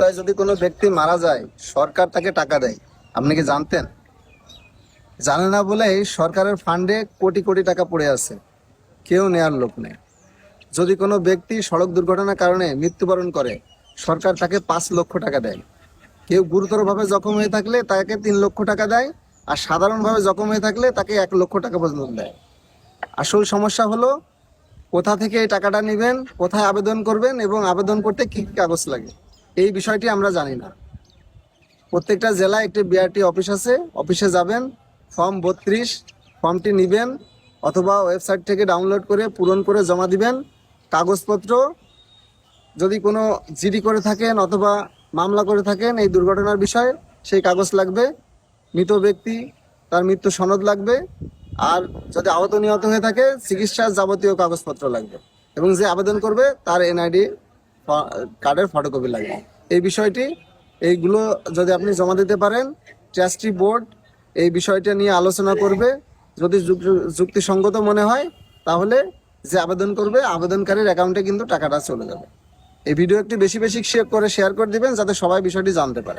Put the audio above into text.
অবস্থায় যদি কোনো ব্যক্তি মারা যায়, সরকার তাকে টাকা দেয়। আপনি কি জানতেন? জানে না বলেই সরকারের ফান্ডে কোটি কোটি টাকা পড়ে আছে, কেউ নেয়ার লোক নেই। যদি কোনো ব্যক্তি সড়ক দুর্ঘটনার কারণে মৃত্যুবরণ করে, সরকার তাকে 5 লক্ষ টাকা দেয়। কেউ গুরুতরভাবে জখম হয়ে থাকলে তাকে 3 লক্ষ টাকা দেয়, আর সাধারণভাবে জখম হয়ে থাকলে তাকে 1 লক্ষ টাকা পর্যন্ত দেয়। আসল সমস্যা হলো কোথা থেকে এই টাকাটা নেবেন, কোথায় আবেদন করবেন এবং আবেদন করতে কি কি কাগজ লাগে, এই বিষয়টি আমরা জানি না। প্রত্যেকটা জেলায় একটি বিআরটি অফিস আছে, অফিসে যাবেন, ফর্ম 32 ফর্মটি নেবেন অথবা ওয়েবসাইট থেকে ডাউনলোড করে পূরণ করে জমা দিবেন। কাগজপত্র যদি কোনো জিডি করে থাকেন অথবা মামলা করে থাকেন এই দুর্ঘটনার বিষয়ে, সেই কাগজ লাগবে। মৃত ব্যক্তি তার মৃত্যু সনদ লাগবে। আর যদি আহত নিহত হয়ে থাকে চিকিৎসার যাবতীয় কাগজপত্র লাগবে, এবং যে আবেদন করবে তার এনআইডি কার্ডের ফটোকপি লাগবে। এই বিষয়টি এইগুলো যদি আপনি জমা দিতে পারেন, ট্রাস্টি বোর্ড এই বিষয়টা নিয়ে আলোচনা করবে। যদি যুক্তিসঙ্গত মনে হয় তাহলে যে আবেদন করবে আবেদনকারীর অ্যাকাউন্টে কিন্তু টাকাটা চলে যাবে। এই ভিডিও একটি বেশি বেশি শেয়ার করে দিবেন যাতে সবাই বিষয়টি জানতে পারে।